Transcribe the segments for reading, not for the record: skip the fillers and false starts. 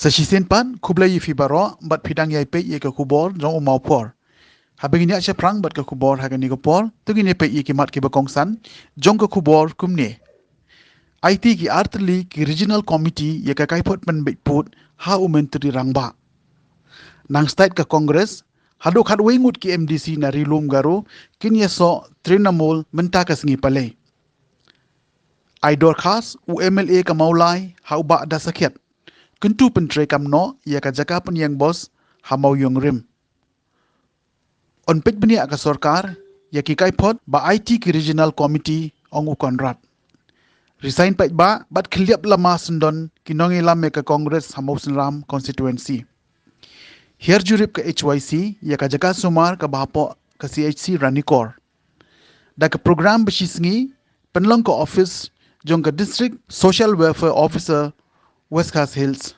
Sasisen pan kublai fi baro bat pidang yai pe ye ke kubor jong umau por. Habegini acha prang bat ke kubor hagani ke por tugini pe ye ki mat ke bakongsan jong ke kubor kumne. IT ki artli ki regional committee ye ka kaipot pen put ha umentri rangba. Nang state ka congress hadok hadwengut ki MDC na rilum garo kin ye so Trinamool menta singi pale. Idor khas UMLA ka maulai ha uba da sakiat. Kentu pentre kamno ia ka jaka yang bos hamau yung rim. On pej beni aka sorkar ya ki kaipot ba IT ki regional committee ongu konrat. Resign pej ba bat khiliap lama sendon kinongi lam ka Congress hamau senram constituency. Hier jurip ka HYC ya ka jaka sumar ka bahapo ka CHC Ranikor. Da ka program besisngi penlong ka office jong ka district social welfare officer West Coast Hills.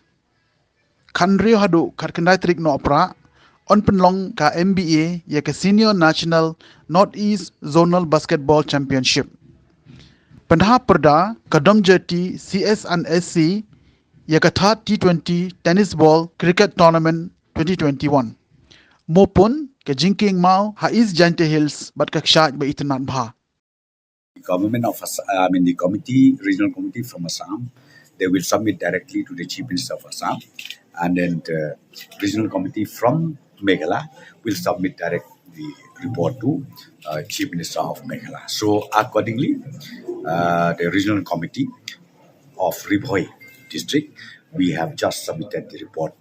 Kanrio hadu karkendai trik no opera on penlong ka MBA ya ka Senior National Northeast Zonal Basketball Championship. Pendahap perda ka Domjeti CS and SC ya ka third T20 Tennis Ball Cricket Tournament 2021. Mopun ka Jingking Mau ha East Jante Hills bat ka kshat ba itanat bha. Government of Assam, the committee, regional committee from Assam, they will submit directly to the Chief Minister of Assam, and then the regional committee from Meghalaya will submit direct the report to Chief Minister of Meghalaya. So accordingly, the regional committee of Ribhoi district, we have just submitted the report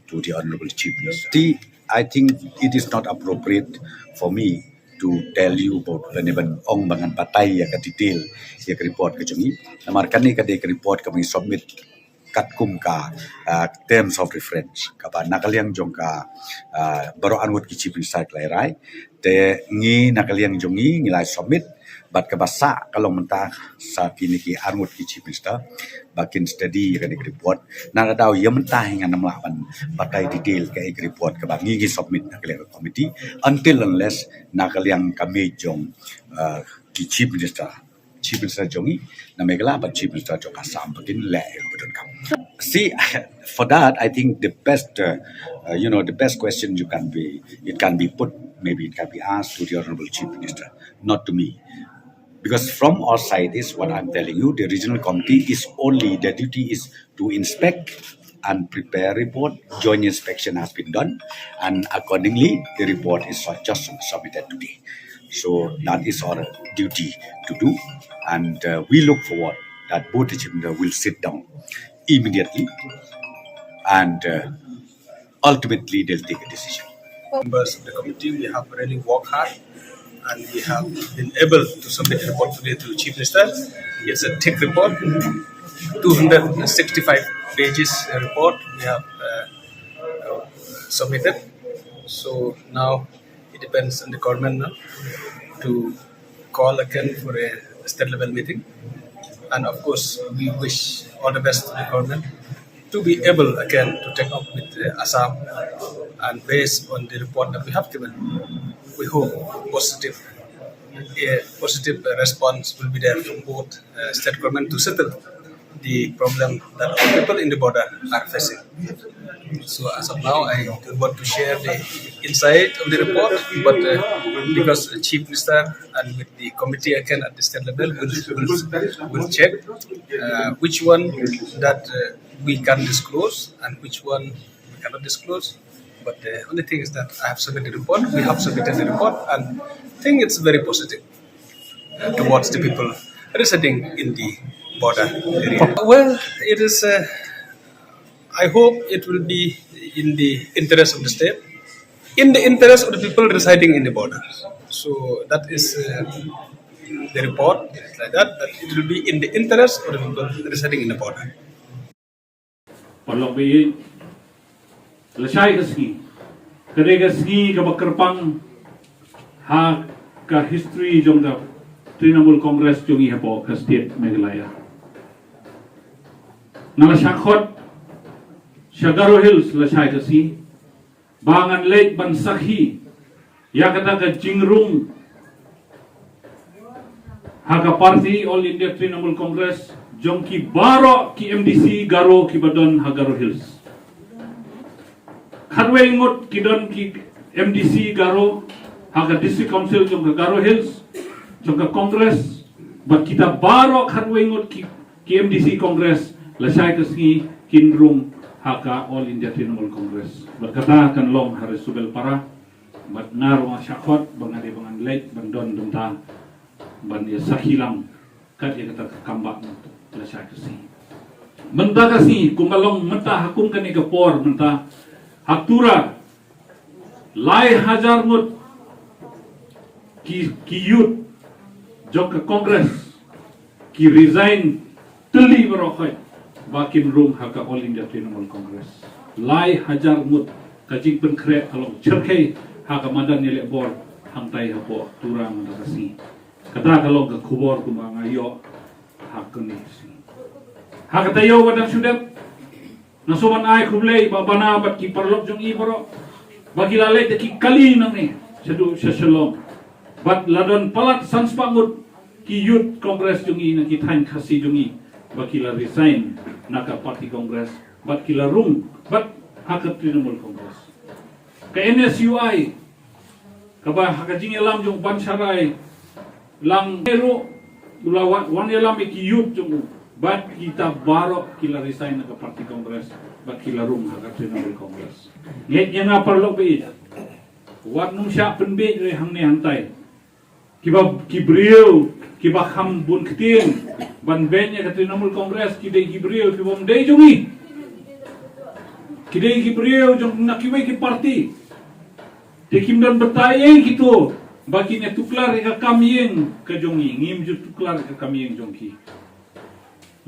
to the Honorable Chief Minister. I think it is not appropriate for me to tell you about whenever ong bangan patay ya ka detail ya ka report ka jungi namarkan ni ka de report kami submit katkum ka terms of reference ka ba nakaliang jong ka baro anwat ki chief minister klairai te ngi nakaliang jungi ngilai submit bat ka basa kalong mentah sa kini ki anwat ki chief minister bakin study ka de report na daw ya mentah ngan namlaban patay detail ka report ka ba ngi submit nakaliang committee until unless nakaliang kami jong ki chief minister jongi na Meghalaya but chief minister jong Assam bakin le betul kam. See, for that I think the best the best question it can be put, maybe it can be asked to the honorable chief minister, not to me. Because from our side is what I'm telling you, the regional committee is only, the duty is to inspect and prepare report. Joint inspection has been done, and accordingly the report is just submitted today. So that is our duty to do, and we look forward that both the chief minister will sit down immediately, and ultimately they'll take a decision. Members of the committee, we have really worked hard, and we have been able to submit a report today to the Chief Minister. It's a thick report, 265 pages report we have submitted. So now it depends on the government now to call again for a state level meeting. And of course, we wish all the best to the government to be able again to take up with Assam, and based on the report that we have given, we hope positive response will be there from both state government to settle the problem that our people in the border are facing. So as of now, I don't want to share the insight of the report, but because the Chief Minister and with the committee again at the state level will check which one that we can disclose and which one we cannot disclose. But the only thing is that I have submitted the report, we have submitted the report, and I think it's very positive towards the people residing in the border area. Well, it is. I hope it will be in the interest of the state, in the interest of the people residing in the border. So that is the report, like that it will be in the interest of the people residing in the border. Palagi lasai kaski, kerja kaski kabakerpang ha ka history jong da Trinamool Congress jong ihapo ka state Meghalaya. Nalasakot Shagaro Hills lasai kasi Bangan Lake Bansakhi yakata ka Jingrung Haga Party All India Trinamool Congress jong ki baro ki MDC garo ki badon Hagaro Hills Harway ngot kidon ki MDC Garo, haga District Council jong Garo Hills, jong Congress, bat kita barok harway ngot ki MDC Congress, lasai kesengi kinrum haka All India Trinamool Congress. Berkata kan long hari subel para, bat ngarung asyakot, bangade bangan late, bandon dumta, ban ya sahilang, kat ya kata kambak lasai kesengi. Mentah kasih kumalong mentah hakum kan ikapor mentah haktura lai hajar ngut ki youth jok ke kongres ki resign teli berokai bakin room haka All India Trinamool Congress lai hajar ngut kajing penkret kalau cerkai haka madan nyelek bor hantai hapo tura mentah kasih kata kalau ke kubor kumang ayo hakun ni hak tayo wadang sudat nasuman ay kublay babana bat ki parlok jong ibaro bagi lalay ki kali nang ni sedu seselom bat ladon palat sanspangut ki youth congress jong i na ki thain khasi jong i bagi la resign naka party congress bat ki la room bat hak Trinamool Congress ka NSUI kaba hak jing elam jong bansarai lang hero ulawat wan elam ki youth jong bat kita barok kila resign ke parti kongres bat kila room hak Trinamool Congress nget yang perlu be wat nung sya penbe re hang ne hantai kiba kibriu kiba kham bun ktin ban bennya ke Trinamool Congress kidai kibriu kibom dei jongi kidai kibriu jong nakiwe ki parti tekim dan betaye gitu bakinya tuklar ke kamyeng ke jongi ngim ju tuklar ke kamyeng jongki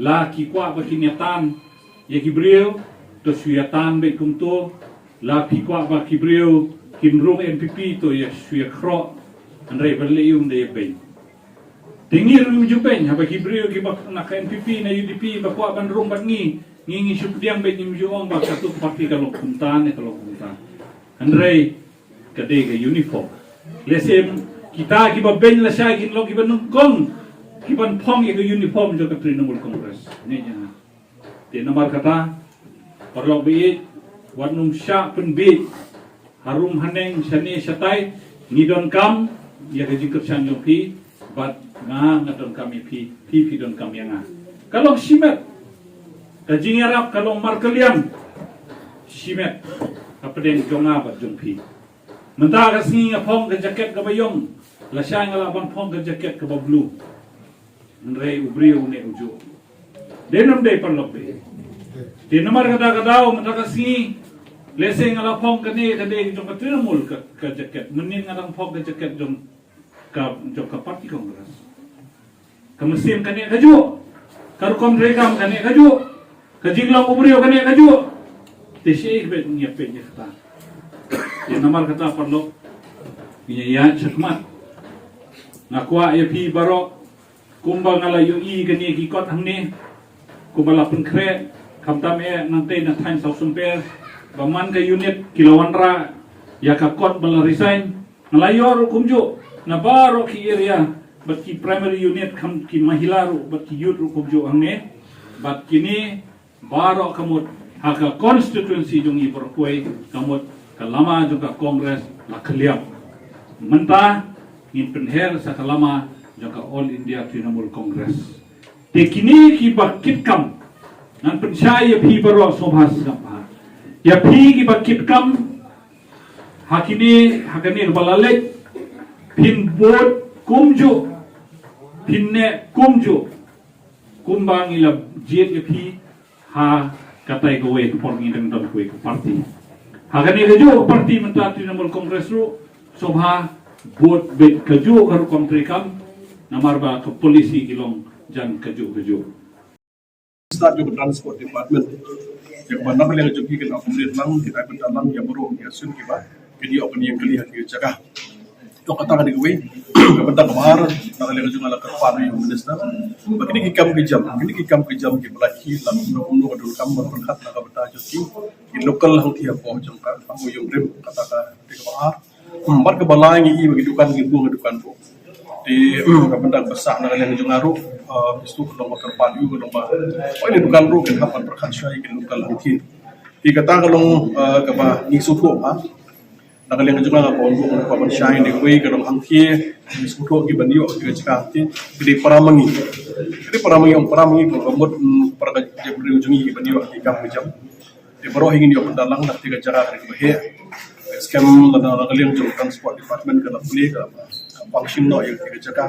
la ki kwa ba kinyatan ya kibriu to suyatan be kumto la ki kwa ba kibriu kinrung NPP to ya suya khro andre berle yum de be tingir yum jupen ha ba kibriu ki ba na NPP na UDP ba kwa ban rung ban ngi supdiang be nim juong ba satu parti kalau kumtan ne kalau kumtan andre kade ke uniform lesem kita ki ba ben la sha kin lo ki ba nungkong kiban pong itu uniform juga Trinamool Congress ni nya di nomor kata perlu bi wanum sya penbi harum haneng sani satai ngidon kam ya kejikep sanjong pi bat ngadon kami pi don kam yang kalau simet kajing arab kalau markelian simet apa den jonga bat jong pi mentah kasih ngapong ke jaket ke bayong la sya ngalaban pong ke jaket ke blue Nrei ubriu ne uju. Denam dei perlok be. Di nomor kata-kata mentakasi leseng ala pong kene kade jong Trinamool ke jaket menin ngadang pong ke jaket jong ka parti kongres. Kemesin kene kaju. Karukom rekam kene kaju. Kajinglang ubriu kene kaju. Tesi be nyepe kata. Di nomor kata perlok ya cermat. Nakwa ya pi barok kumbang ala yu i gani ki kot hangni kumbala penkre kamtam nanti na time sau sumper baman ke unit kilawanra ya ka kot bala resign ngalayor kumju na baro ki area bat ki primary unit kam ki mahilaru bat ki youth kumju hangne bat kini baro kamut haka constituency jong i berkuai kamut kalama juga kongres la keliam mentah in penher sakalama jaka All India Trinamool Congress. Tekini ki bakit kam nan pensaya pi baro sobhas gampa. Ya pi ki bakit kam hakini balalek pin board kumju pinne kumju kumbang ila jet ya pi ha katai gowe porngi deng don kuwe parti. Hakani kejo parti mentah Trinamool Congress ru sobha board bet kejo karu kontri kam namar ba ke polisi kilong jan keju. Start juga transport department. Yang mana boleh jogi kita kemudian lang kita berdalam yang baru ya sun kita jadi open yang kelihatan di jaga. Itu kata di gue kepada kemarin nak lagi juga nak kerpan yang minister. Begini kikam kejam kita lagi lalu nak dulu kamar berkat nak berta jogi di lokal hang tiap pohon jangka kamu yang rem kata di kemarin. Empat kebalang ini bagi dukan bu. Di kepada besar nak lagi juga ngaruh. Istu kalau kerpan juga lomba. Oh ini dukan ru kan kapan berkat syai kan lokal hang tiap. Ki kata kalong kaba ni suku nakaling juga nga pon ko pa man shine ni kuy kalong hangki ni suku ki banyo ki chakati ki paramangi ang paramangi ko kamot para ka jebri ujungi ki banyo ki kam jam di baro hingin yo pendalang nak tiga jaga dari bahe scam na nakaling jong transport department kana puli ka function no yung tiga jaga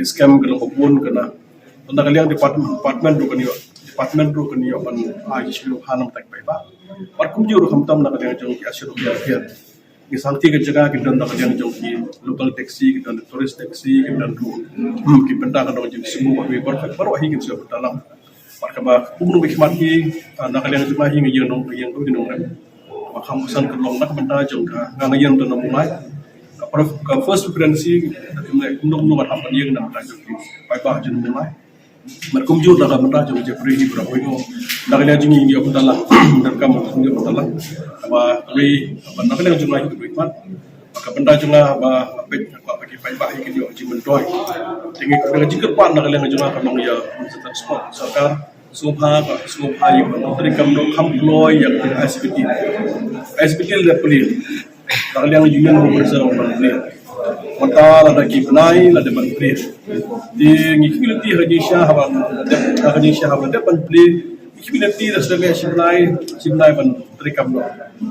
scam kalong pun kana nakaling department do kanyo department ro kanyo pan ayislu hanam tak ba par kumjur khamtam nakaling jong ki asyo biar ki santi ke jaga ki dan nakaling jong ki local taxi ki dan tourist taxi ki dan ru ki benda ka dong jing semua we baru hingin so dalam par ka ba umnu bi khmati nakaling jong hi ngi yong yang do dinong rem ma khamusan ka long nak benda jong ka ngayang to mulai ka first preference ki nong nong apa yang nak jong ki pai ba jong mulai merkumjur daga benda jong jepri di berapa itu daga yang jingi dia betala dan kamu dia betala apa we benda yang jumlah itu berikmat maka benda jumlah apa bagi fiber yang dia uji mentoy tinggi dengan jikir pan daga yang jumlah kalau dia transport sarkar subha yang menteri kamu employ yang SPT lebih daga yang union bersama dengan Mata ada kibnai, ada menteri. Di ngikiliti hajisha haban depan play. Ngikiliti dah sebagai simnai ban terikam.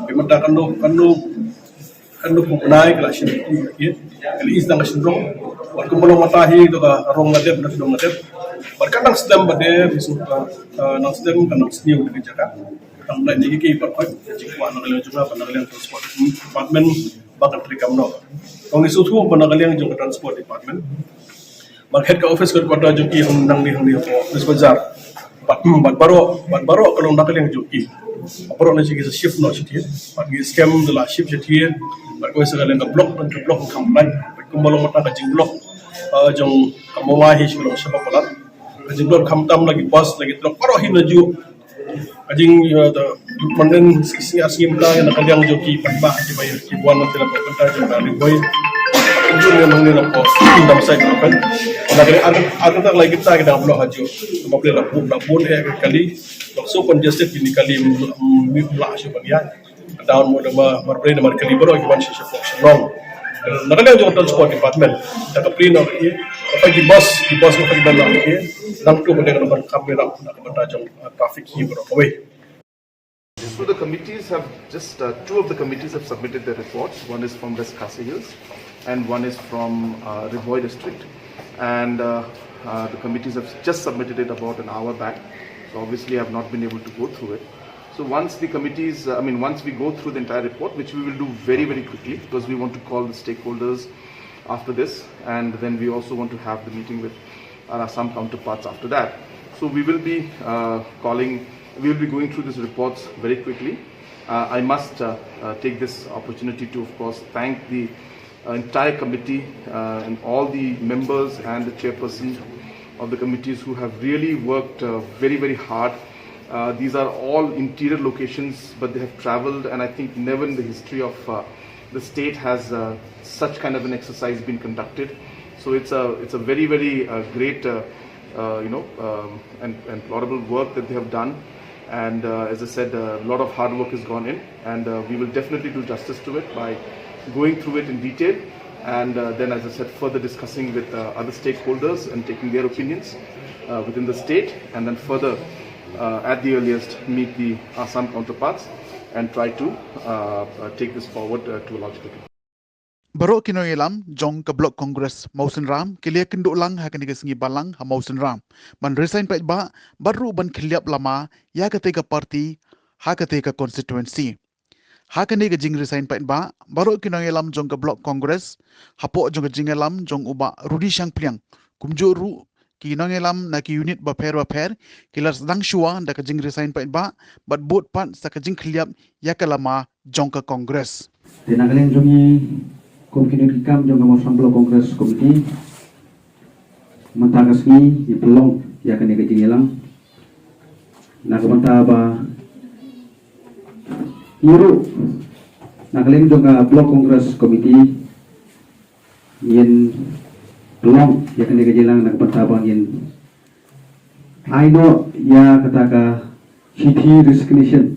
Pemata kanu kibnai kelas ini. Kali isdang sindrom. Waktu belum matahi tu rong ngadep nak dong ngadep. Berkadang sedang bade disuka nang sedang kanang seniu dikerjakan. Tang lain lagi ke berkait jikwa nak lewat juga penagalian transport department bagan terikam no. Kung isutu panagalian jong transport department market ka office ko kwata jong ki hang ni office bazar bat baro kalong nakalian jong ki baro na sige sa shift no sitie pat gi scam de la shift sitie bat ko sa kaleng ka block kam lai ko malong mata ka jing block jong kamawa hi ko sa papalat ka jing block kam tam lagi bus lagi block baro hin na ju ajing the manden sisi asim ka yang nakaliang jong ki patba ki bayar ki buan na tila pagkanta jong kali boy yun yung mga nila po dalam saya kan ada tak lagi kita kita belum haju mabli labun kali so congested ini kali mula siya dia down mo marbre na kali baro ki ban siya function wrong nakaliang jong transport department taka prino ki pag di boss mo kaliban lang ki nang to mo dengan kamera nakabanta jong traffic hi baro away. So the committees have just two of the committees have submitted their reports. One is from West Khasi Hills and one is from Rivoy district, and the committees have just submitted it about an hour back. So obviously I have not been able to go through it. So once the committees, once we go through the entire report, which we will do very quickly, because we want to call the stakeholders after this, and then we also want to have the meeting with some counterparts after that. So we will be we will be going through these reports very quickly. I must take this opportunity to, of course, thank the entire committee and all the members and the chairperson of the committees who have really worked very hard. These are all interior locations, but they have traveled, and I think never in the history of the state has such kind of an exercise been conducted. So it's a very great and laudable work that they have done. And as I said, a lot of hard work has gone in, and we will definitely do justice to it by going through it in detail, and then, as I said, further discussing with other stakeholders and taking their opinions within the state, and then further, at the earliest, meet the Assam counterparts and try to take this forward to a logical conclusion. Baro kinoyelam jong ke blok Kongres Mausen Ram kelia kenduk lang ha kani kesengi balang ha Mausen Ram man resign pa ba baru ban khiliap lama ya kate ka party ha kate ka constituency ha kani ke jing resign pa ba baro kinoyelam jong ke blok Kongres hapo jong ke jingelam jong uba Rudi Shangpliang kumjo ru kinoyelam na ki unit ba pher kilar sedang shua nda ke jing resign pa ba bat bot pan sa ke jing khiliap ya ka lama jong ke Kongres tinagaling jongi Komite Kam jong kamo samblo Kongres Komite mentagas ni ipelong ya kani ke jingelam nakamanta ba iru nagaling jong blok Kongres Komite yen pelong ya kani ke jingelam nakamanta ba yen aino ya kataka city recognition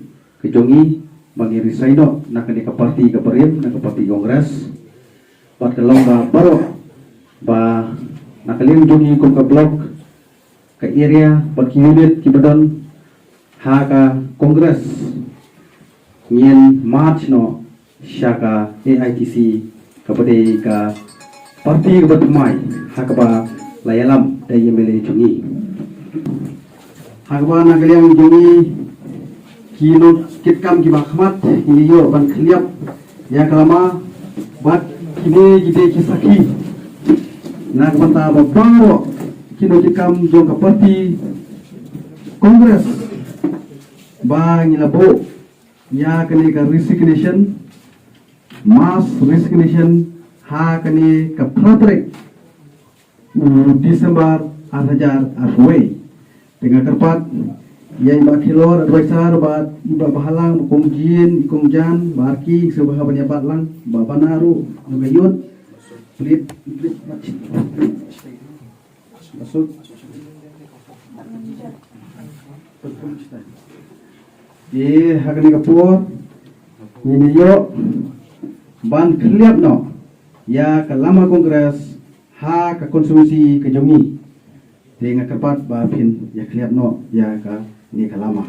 kejongi bagi risaino nak ke parti ke perim nak ke parti kongres bat kelong ba baro ba nak kelim jongi kum ke blok ke area bat ki unit ki badon ha ka kongres ngien march no syaka AITC kepada ka parti ke batumai ha ka ba layalam dai yemele jongi ha ka ba nak kelim jongi kino kitkam ki bakhmat ini yo ban khliap ya kalama bat kini gide ki saki nak banta babaro kino kitkam jong ka parti kongres ba ngilabo ya kene ka resignation mass resignation ha kene ka pratrek Desember 2008 dengan kerpat yang bakilor advisor bat iba bahalang kumjin kumjan barki sebaha banyabat lang babanaru nugayut pelit masuk di hakani kapur ini yo ban kliap no ya kalama kongres ha ka konsumsi ke jongi dengan kerpat ba pin ya kliap no ya ka ni kalama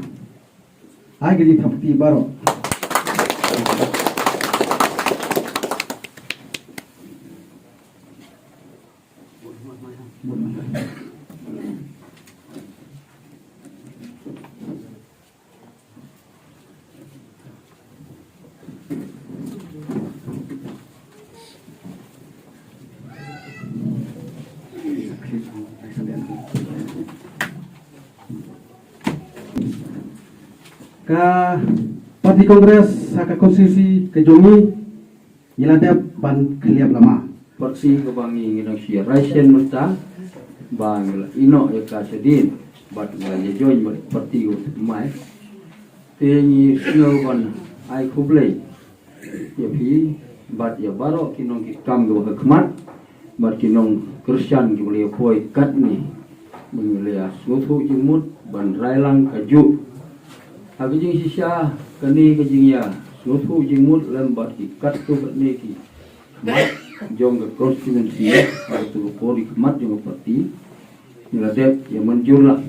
agli thapti baro ka parti kongres ka konstitusi ke jongi iladap ban kliap lama Persi kebangi nginang si Raisen merta bang ino ya kasedin bat ngale join bat parti mai tengi snow ban ai kublai ya pi bat ya baro kinong kam go hikmat bat kinong Kristen ki boleh poi kat ni mengelia suatu jemut ban railang kaju Abi jing sisa kani kajing ya suatu jemut lembat ki kat tu ni ki jong ke konstitusi atau pori kemat jong parti niladep yang manjur lah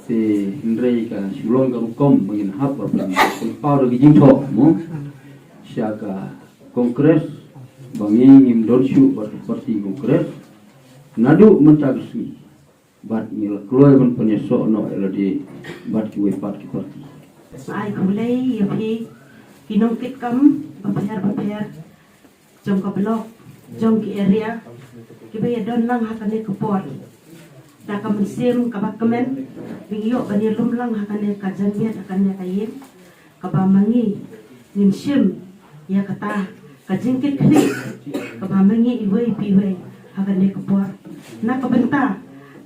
si Indrei ka silong ka hukum mengin hap problem pau de jing tho mo siaka kongres banging im donsyu parti kongres nadu mentagsi bat mil kloy man penyeso no eladi bat ki we parti ai kulai ya pi kinong kit kam baper jong ka blok jong ki area ki bay don lang hakane ka pot da ka mensim ka bakamen bingyo bani lum lang hakane ka janbiat hakane ka yin ka ba mangi nin sim ya kata ka jingkit kli ka ba mangi iwei piwei hakane ka pot na ka benta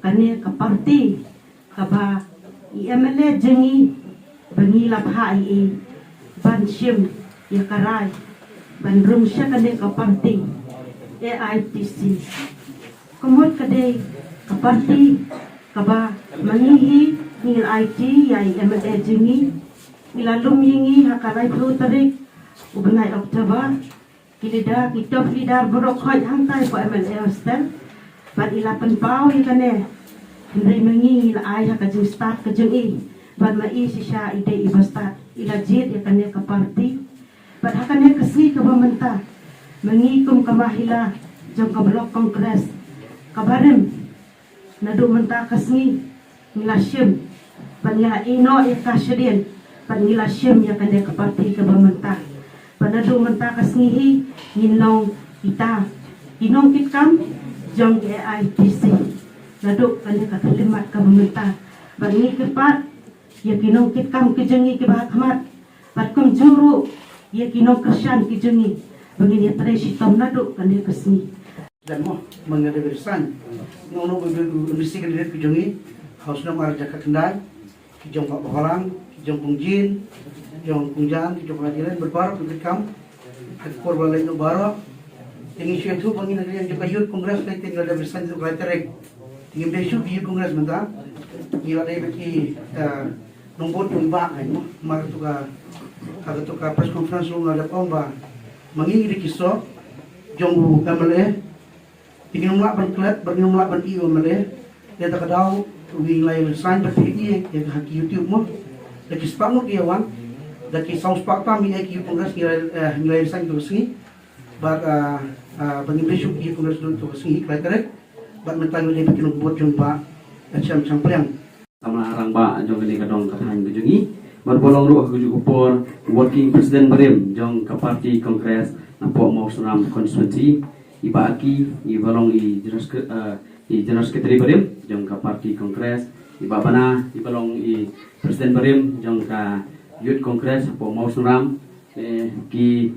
kane ka parti ka ba IMLA jengi bangi lapha ai ban sim ya karai ban rum siya kade ka parti AITC kumot kade ka parti ka ba mangihi ngil IT ya IMLA jengi ilalum yingi hakalay plu tarik ubnay Oktober kilida kitop lidar burok hoy hangtay ko MLA hostel ban ilapan pao yakane Hindi mangi ila ay hakajing start kajing ban maisi siya ide iba start ilajit yakane ka parti ban hakane kasi ka bamanta mangikum kamahila jong ka blok kongres kabarem nadu menta kasni nilasyem ban ngila ino ikasyadin ban nilasyem yakane ka parti ka bamanta ban nadu menta kasnihi nginong ita inong kitkam jong AITC Naduk kanya kakalimat ka meminta Bangi kepat Ya kinong kitkam kejengi ke bahakmat Batkum juru Ya kinong kersian kejengi Bangi dia teresi tom naduk kanya kesni Dan mo mengadirisan Nono berisikan diri kejengi Hausna marja kakendai Kijong pak bahalang Kijong pungjin Kijong pungjan Kijong pengadilan berbarok kitkam Hakor balai no barok Tinggi syuh tu bangi negeri yang juga yud kongres Kaya tinggal ada berisan itu kaya terek Ingin besok di kongres mentah, ia ada bagi nombor tu iba kan mar tu ka press conference lu ngadap ba mangingi di kisah jong MLA ingin mulak berkelat ingin mulak beriu MLA dia tak tahu wing lain sign berfikir yang hak YouTube mo dak spam no kiawan dak saus pak kami ek kongres nilai sign tu sini bag bagi besok kongres tu sini kira-kira bag mentang dia bikin buat jumpa macam perang sama arang ba jong kini kadong katahan kejungi berbolong ruh kuju kupor working president berem jong ke parti kongres nampak mau seram konstitusi iba aki ibalong i jenas sekretari berem jong ke parti kongres iba bana ibalong i presiden berem jong ke youth kongres nampak mau seram ki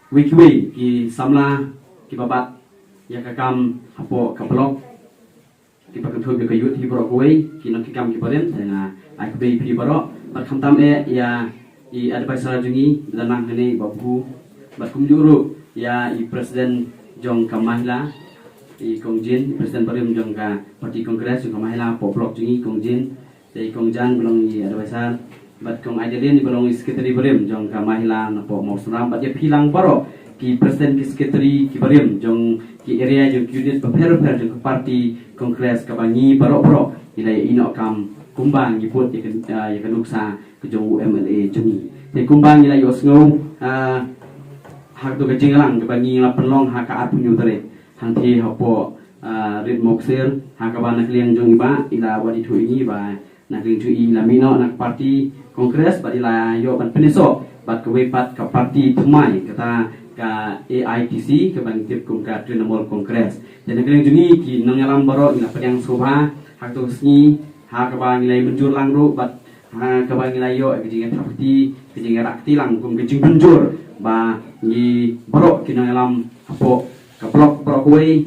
wikiwe ki samla ki babat ya kakam hapo ke blok ki pakentu ke youth hi borok we ki nak kam ki berem dengan akb pi borok berkhamtam ya i advisor jungi danang ini babu berkum juru ya i presiden jong kamahla i kongjin presiden barim jong ka parti kongres jong kamahla po blok jungi kongjin i kongjan belong i advisor bat kong ajalin belong i sekretari barim jong kamahla na po mau seram bat ya pilang baro ki presiden ki sekretari ki barim jong ki area jong unit per jong parti kongres kabangi baro ilai ino kam kumbang giput ya kanuksa ke jong MLA jungi te kumbang ila yo sngo hak to kajingalang ke bangi la penlong hak ka apunyu tare hangti hapo rit moksel hak ka banak liang jong iba ila wadi thu ini ba nak ling thu i la mino nak parti kongres ba ila yo ban peneso bat ke wepat ka parti thumai kata ka AITC ke bang tip kum ka Trinamool kongres dan nak ling jungi ki nang yalam baro ila penyang sobha hak to sni ha kabang nilai menjur lang ru bat ha kabang nilai yo kejingan tapti kejingan rakti lang kum kejing menjur ba ni borok kinang alam hapo ka blok borok we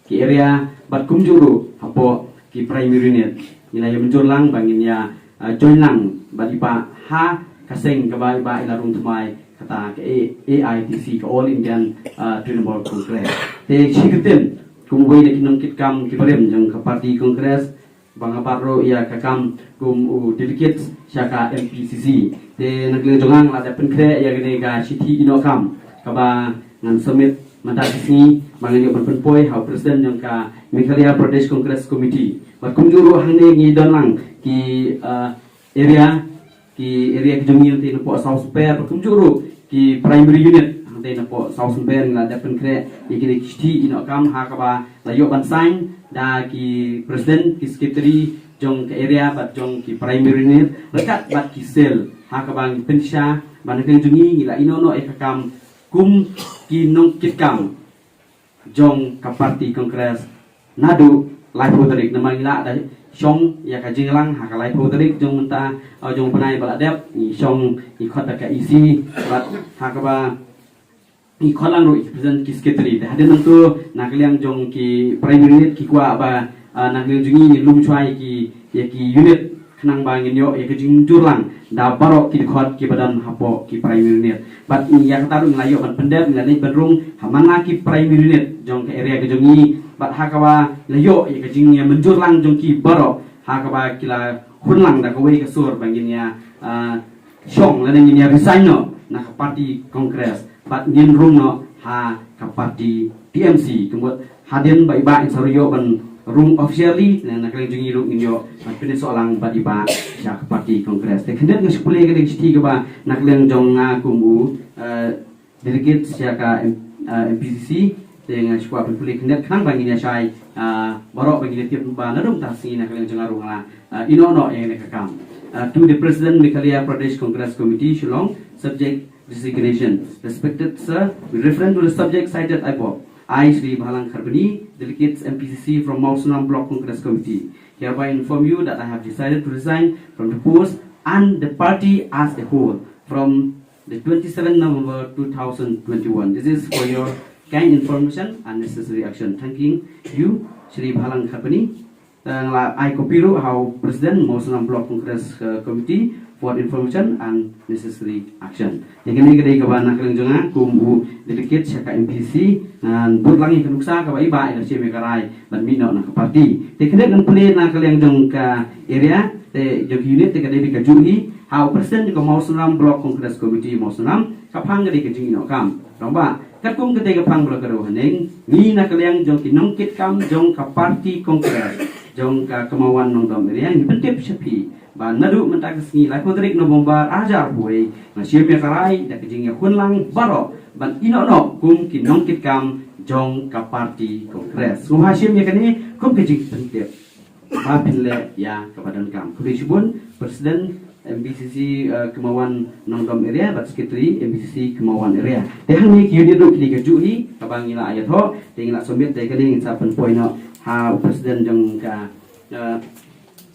ki area bat kum juru hapo ki primary net nilai menjur lang bangin ya join lang bat ipa ha kaseng ka ba ilarung tumai kata ke AITC ka All Indian Trinamool Congress te shikten kum we de kinong kitkam ki barem jang ka parti kongres bang aparo ya kakam kum delegate syaka MPCC te nagle jongang la dapen kre ya gene ga city inokam kaba ngan summit madasni bang yo berpenpoi hau presiden jong ka Meghalaya Pradesh Congress Committee bakum juru hangne ngi donlang ki area ki jongil te no South Pair bakum juru ki primary unit hante no South Pair la dapen kre ikini city inokam ha kaba la yo ban sign da ki presiden ki sekretari jong ke area bat jong ki primary unit lekat bat ki sel ha ka bang pensha ban keng jungi ila inono ekakam kum ki nong kitkam jong ka parti kongres nadu lai photorik nama ila da shong ya ka jinglang ha ka lai photorik jong menta jong panai baladep ni shong ni khota ka isi bat ha ka ba i kholang ro present ki sekretari da haden tu nakliang jong ki primary unit ki kwa ba nakliang jungi lum chwai ki unit khnang bangin yo ki jingjur lang da baro ki khot ki badan hapo ki primary unit bat ya kataru nglayo ban pendep ngani berung hamana ki primary unit jong ke area ke jongi bat hakawa layo ki jing ya menjur lang jong ki baro hakawa kila hunlang da kawai ke sur bangin ya shong lan ya resign no nak parti kongres bat ngin rung no ha ka parti TMC kemudian haden ba iba insaryo ban room officially na kali jungi rung inyo bat pine soalang bat iba ya ka parti kongres te kendet ngi sepule ke sti ke ba nak leng jong nga kumu delegate sia ka MPCC dengan squad pulih kendet kan bangin ya sai barok bangin tiap ba na dum tasi nak leng jong arung la inono yang nekakam to the president Meghalaya Pradesh Congress Committee Shillong subject designation. Respected sir, with reference to the subject cited above, I, Sri Bhalang Kharbani, delegates MPCC from Mausunam Block Congress Committee, hereby inform you that I have decided to resign from the post and the party as a whole from the 27th November 2021. This is for your kind information and necessary action. Thanking you, Sri Bhalang Kharbani. I copy how President Mausunam Block Congress Committee for information and necessary action. Jadi ini kedai kawan nak kelenjongan kumbu delegate syaka MPC dan buat langi kenuksa kawan iba ila ceme karai dan minok nak parti. Jadi kedai kan play nak kelenjong ka area te jog unit te kedai ka juhi how present juga mau senam block congress committee mau senam kapang kedai ka jingi nok kam. Romba kat kum kedai kapang block karo haneng ni nak kelenjong kinongkit kam jong ka parti congress jong ka kemauan nong dom area ni pentip sepi. Ba nadu mentak sini lai kodrik November ajar buai na siapa karai dak jingnya hunlang baro ban ino kum kinongkit kam jong ka parti kongres kum hasim ya kani kum kejing pentip ba pinle ya kepadan kam kudi subun presiden MBCC kemauan nongdom area bat sekretari MBCC kemauan area tehang ni kiyo duduk di kejuhi kabangila ayat ho tinggal sombet de kani sapen poino ha presiden jong ka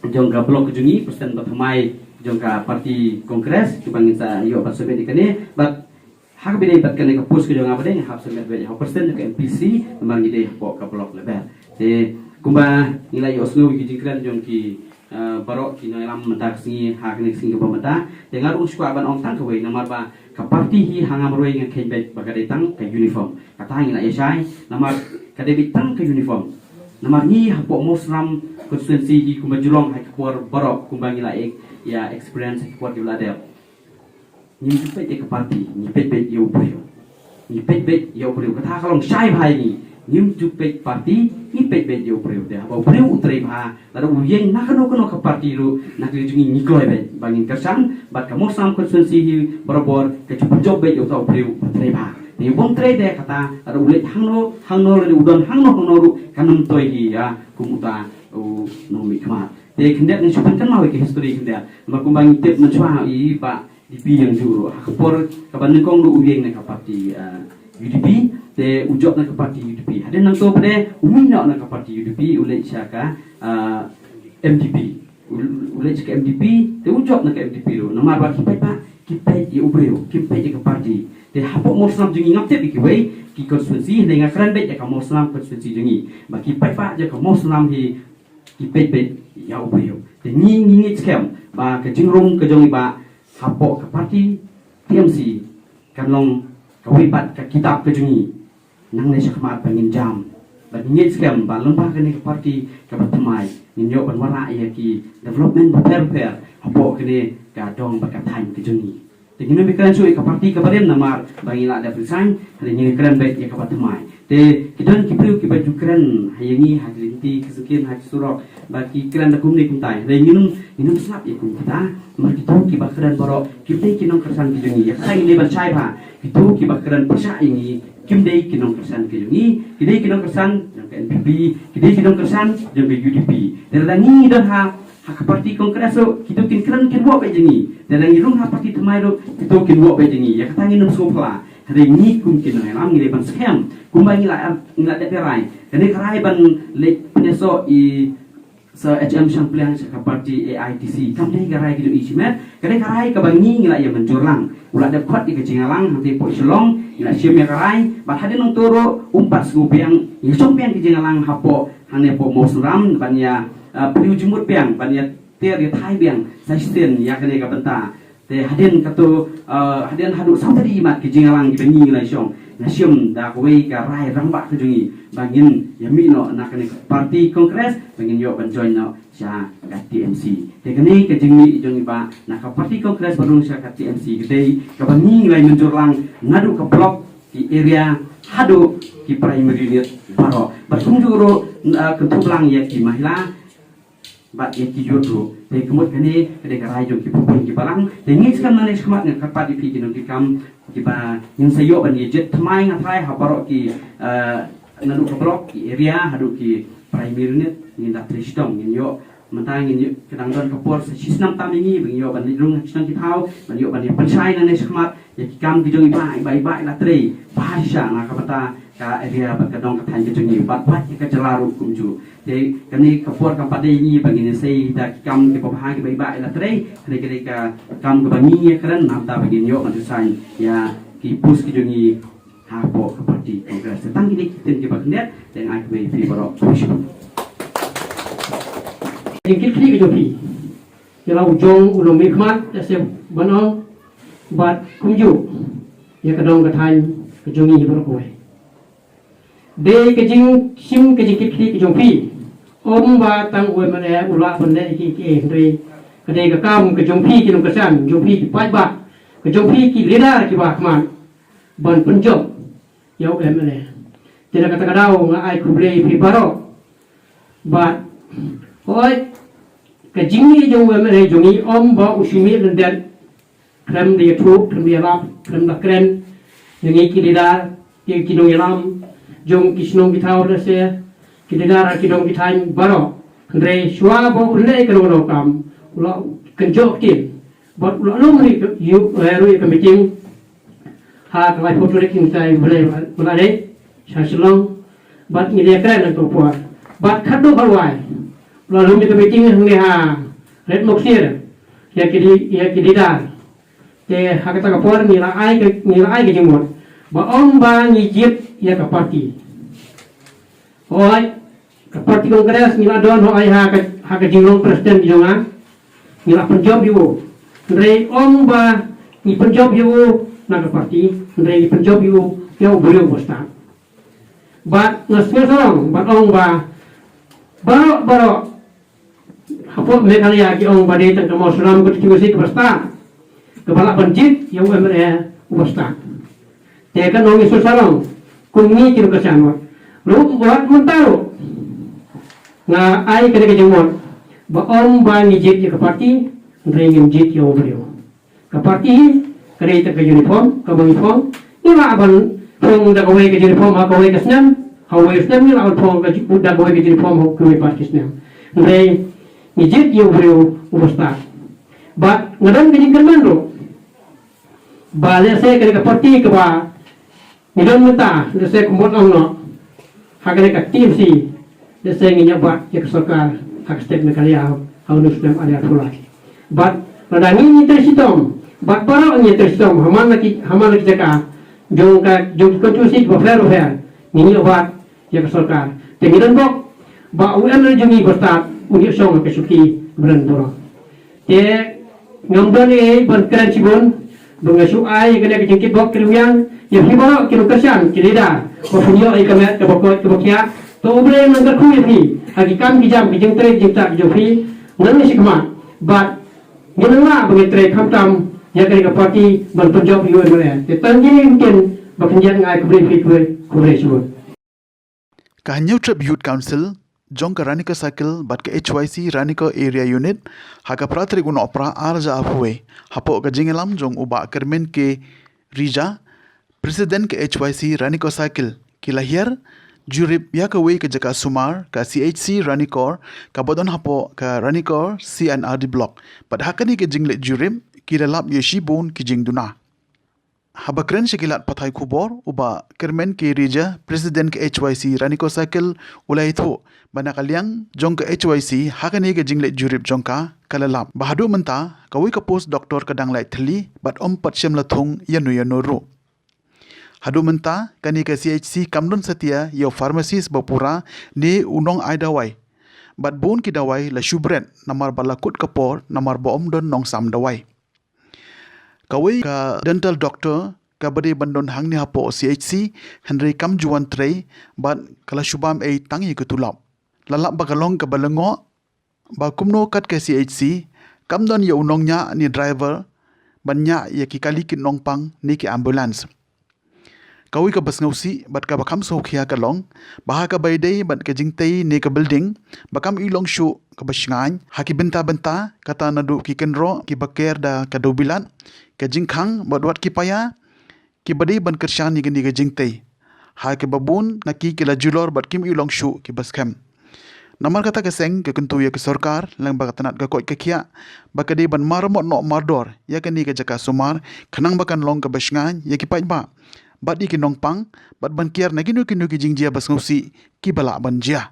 jongka blok kejungi presiden pertamai jongka parti kongres kebangin sa yo pas sebet dikane bat hak bidai bat kane kapus ke jonga bade hak sebet be hak presiden ke MPC memang ide pok ka blok lebar te kumba nilai yo snu ki jingkran jongki barok ki lam mentak singi hak nek singi pamata dengar usku aban ong tang kawai namar ba ka parti hi hangam roi nge kebet bagade tang ke uniform kata ngila yesai namar kadebit tang ke uniform namar ni hapok musram konstituensi di kumajulong hai kuar barok kumbangi la ya experience kuar di ladep ni pet ke parti ni pet yo puyo ni pet yo puyo kata kalong sai bhai ni pet parti ni pet yo puyo de ba puyo utre bha lalu uyeng nakano ke parti ru nak jungi ni kloi be bangin kersan bat ka musram konstituensi hi barobor ke job be yo tau puyo utre bha ni bom tre de kata ada ulet hangno le udon hangno ru kanum toy hi ya kumuta nomi kma te kendak ni supan kan mau ke history kendak makumbang tip mencuah i pa dipi yang juru hakpor kaban kong lu uyeng na parti UDP te ujok na parti UDP ada nang to pade umina na parti UDP ulet syaka MDP ulet syaka MDP te ujok na MDP ru nomor ba kipai ya ubreo kipai ke parti te hapok muslim jengi ngap te bikiwei ki konstituensi dengan kran bet ka muslim konstituensi jengi baki pai pa je ka muslim hi ki bet ya ubreo te ni scam ba ka jingrung ka jongi ba hapok ka parti TMC kan long ka wipat ka kitab ka jengi nang ne sakmat pangin jam ba ni scam ba lomba ka ni ka parti ka batamai ni yo ban wara ya ki development prepare hapok ka ni ka dong ba ka thain ka jengi te gino bi kran sui ka parti ka barem namar bangila da resign hari ni kran bet ya ka batamai te kidon ki priu ki baju kran hayangi hajlinti kesekian haj surok baki kran da kumni kumtai re nginum slap ya kum kita mar kitu ki bakran baro kipte kinong kersan ki jungi ya kai ne bercai ba kitu ki bakran persa ini kimdei kinong kersan ki jungi kidei kinong kersan yang ke NPP kidei kinong kersan yang ke UDP dan rangi dan ha parti kongres so kita kran kin wo be jengi dan rangi rung ha parti tmai ro kita kin wo be jengi ya katangi num sopla hari ni kum kin lam ngi ban scam kumbangi la de perai kene karai ban le peneso i sa HM Shampliang sa parti AITC kamdei karai gitu isimet kene karai ka bangi ngila ya menjurlang ulah de khot di kejingalang nanti po selong ila sim ya karai ba hadin nong toro umpat skupiang ya sompiang kejingalang hapo hane po mosram ban ya priu jumut piang ban ya ter ya thai biang sa sten ya kene ka benta te hadin kato hadin hadu saudari imat kejingalang di bangi ngila syong nasyum da koi ka rai ramba ke jungi bangin yamino nak ni parti kongres bangin yo ban join no sya ka TMC te kani ke jungi jungi ba nak parti kongres barung sya ka TMC gede ka bangi lai menjurlang ngadu ke blok di area hadu ki primary unit baro berkunjuro ketublang ya ki mahila bat ya ki yodo te kemut kani kede ka rai jo ki pupun ki balang te ngis kan nane semat ne ka parti pi ki no ki kam kita yang sayo ban jet tmai ngatai ha barok ki nadu ka blok ki area hadu ki primary unit ni da tristong ni yo mentang ni kadang don kapor sistem tam ini bang yo ban rung sistem ki thau ban yo ban pensai na ne semat ya ki kam ki jong bai la tre bahasa na ka mata ka area ba ka dong ka than ki jong bat ka jalaru kumju te kani kapor ka pade ni bang ni sei da ki kam ki bahasa ki bai la tre kene ka kam ka bangi kran nam ta bang yo kan sai ya ki pus ki jong hapo ka parti kongres tentang ini kita ki baknet dan ai ki fi barok yang kiri ke jopi Yalau jong ulum mikmat ya se banong bat kumju ya kadong katai kejongi berkoi. De kejing sim kejing kiti kejong pi om ba tang ue mana ula benda ki Henry kadai kakam kejong pi kinung kesan jong pi pai ba kejong pi ki lidar ki ba kman ban penjob yau mana tidak kata kadau ngai kublei pi baro ba oi kejingi jong mana jongi om ba usimi lendet krem dia truk krem dia lap krem da kren yang ki lidar ki kinung yalam jong kisnong kitau rase kidara kidong kitain baro andre shwa bo unle kano kam ula kenjok tin but ula lumri yu ru ka meeting ha ka lai photo reking sai bole ula de shaslong but ni dia kran to por but khadu balwai ula lumri ka meeting hne ha red moksir ya kididar te ha ka ta por ni la ai ke jingmot ba om ba ni jip ya ka party oi Parti Kongres nila don ho ai ha ka jinglong presiden jonga nila penjob yu ndrei om ba ni penjob yu na ka parti ndrei penjob yu yau brio bosta ba ngasnga sorong ba ong ba baro hapo Meghalaya ki ong ba de tang mo suram ko tiwasi ka basta kepala banjit yau emre bosta te kan ong isu sarong kungi ki ka sanwa lu buat mentaro na ai kena kejemon ba om ba ni jit ya parti ngem jit yo brio ka parti kena ita ke uniform ka uniform ni la ban pong da kowe ke uniform ha kowe ke snam ha kowe snam ni la pong ka da kowe ke uniform ha kowe parti snam ngei ni jit yo brio usta ba ngadam ke jingkan mando ba le se kena ka parti ka ba ni don mata le se kumbot ong no ha kena ka tim si Desa ingin nyabat ya kesokar hak stek Meghalaya haunus nam ada fulai. Bat ladani ni tersitom. Bat para ni tersitom haman lagi jaka jong konstitusi fair. Ni obat ya kesokar. Tengiran bok ba UM jungi bertat uni song ke suki beran doro. Te ngamdan e ban kran cibon bengasu ai kena kejengkit bok kriwiang ya hibara kilo kesan kilida. Ko punyo ai kamet ke bokot ke bokia to ubre nangkar kuya fi hagi kam kijam kijeng tre jingta kijo fi nang ni sikma but ngenanga bagi tre kamtam ya kari ka parti ban penjob yu mele te tangi mungkin bakinjan ngai kubri fi kubri suot ka hanyu trip youth council jong ka ranika cycle bat ka HYC ranika area unit ha ka pratri guno opera arja afwe hapo ka jingelam jong uba kermen ke rija president ke HYC ranika cycle kilahir Jurip ya ka wei ke jaka sumar ka CHC Ranikor ka bodon hapo ka Ranikor CNRD block pad hakani ke jingle jurip kilalap yeshibun ki jingduna habakren shikilat pathai khubor uba kermen ke rija president ke HYC Ranikor cycle ulai tho banakaliang jong ka HYC hakani ke jingle jurip jongka kalalap bahadu menta ka wei ka post doctor kadang lai thli bat pat shem la thung yanu ro Hadu menta kani ke CHC Kamdun Setia yo pharmacist bapura ne unong ai dawai. Bat bon ki dawai la shubret namar balakut kapor namar bom don nong sam dawai. Kawai ka dental doctor ka bade bandon hangni hapo CHC Henry Kamjuan Trey bat kala shubam ei tangi ketulap. Lalap bakalong ka balengo ba kumno kat ke CHC Kamdon yo unongnya ni driver banya ya ki kali kin nongpang ni ki ambulance. Kawi ka bas ngausi bat ka bakam so khia ka long baha ka baidei bat ka jingtei ne ka building bakam ilong shu ka basngan haki benta kata nadu ki kenro ki baker da ka dobilan ka jingkhang bat wat ki paya ki badei ban kershan ni ka jingtei ha ke babun na ki la julor bat kim ilong shu ki baskham namar kata ka seng ke kentu ya ke sarkar lang bakatanat ka koi ka khia bakade ban marmot no mardor ya ka ni ka jaka sumar khanang bakan long ka basngan ya ki pai ba bat di kinong pang bat ban kiar na kinu ki jingjia bas ngausi ki bala ban jia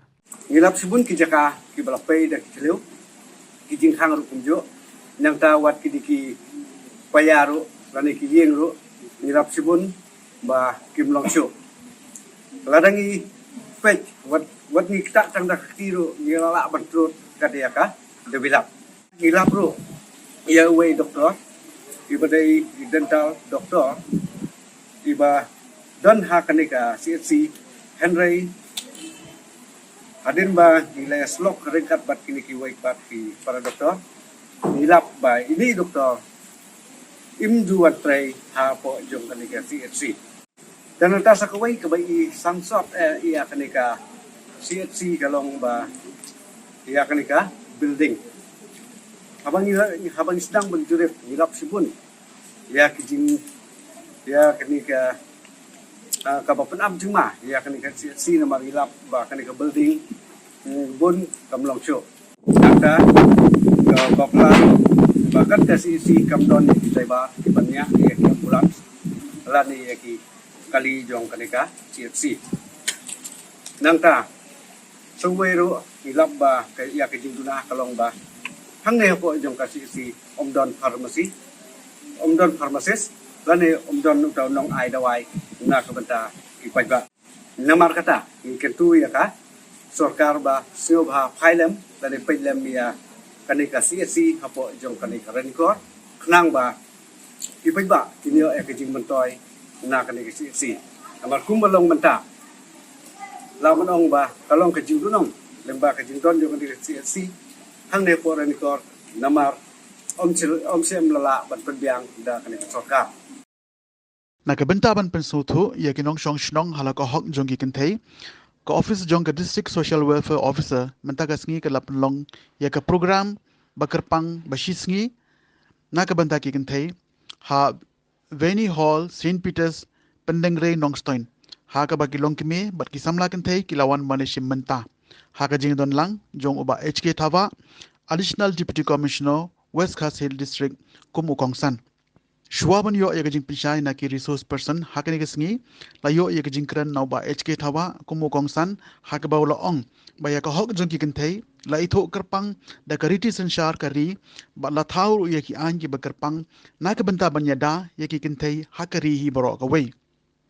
ngilap sibun ki jaka ki bala pei da ki theleu ki jingkhang ru kunjo nang ta wat ki diki payaru lani ki yeng ru ngilap sibun ba kim long shu ladangi pei wat ni tak tang da ki ru ngilala ban trut ka dia ka de bilap ngilap ru ia away doktor iba day dental doktor iba don ha kanika CHC Henry hadin ba nilai slok ringkat bat kini kiwai bat ki para doktor nilap ba ini doktor imjuan tray ha po jong kanika CHC dan nata sa kawai kabai sangsot iya kanika CHC kalong ba iya kanika building habang sedang menjurif nilap sibun ya kijing ya kanika kabapan abjung mah ya kanika CHC nama nilap ba kanika building bun kamlong show kata kaplan bahkan kasih si kamdon di Taiba kibannya ya ki ambulans lani ya ki kali jong kanika CHC nangta sewero nilap ba ya kijing dunah kalong ba hang ne po jong kasi si omdon pharmacist lani omdon utaw nong ai dawai na kabanta ipaiba namar kata kentu ya ka sorkar ba siobha phailem lani pailem ya kanika CHC hapo jong kanika renkor knang ba ipaiba kinyo e kijing mentoy na kanika CHC amar kumbalong menta laman ong ba kalong kijing dunong lemba kijing don jong kanika CHC hang ne po renkor namar om sem lala ban penbiang da kanika sorkar Nakabenta ban pensuthu ya kinong shong shnong halaka hok jong kintei ka office jong ka district social welfare officer mentaga sngi ka lapnlong ya ka program bakerpang bashisngi nakabenta kintei ha Veni Hall St Peters Pendengre Nongstoin ha ka bakilong kime bat kisamla kintei kilawan manishim menta ha ka jing don lang jong uba HK Thawa Additional Deputy Commissioner West Khas Hill District Kum Ukongsan Shuaban yo ya gajing pinsai na ki resource person hakani kesngi la yo ya gajing kran nau ba HK Thawa Kum Ukongsan hak ba ong ba ya ka hok jong ki kenthei la itho kerpang da kariti sensar kari ba la thau ya ki an ki ba kerpang na ka benta banyada ya ki kenthei hakari hi baro ka wei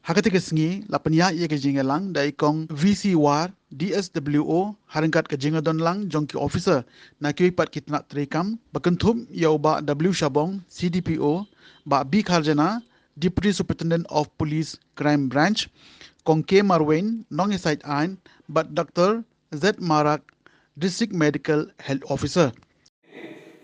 hakati kesngi la panya ya gajing lang dai kong VC war DSWO harangkat kajing don lang jong ki officer na ki pat kitna trekam bakenthum ya ba W Shabong CDPO ba B Kharjana Deputy Superintendent of Police Crime Branch kong K Marwain nong side ein but Dr. Z Marak District Medical Health Officer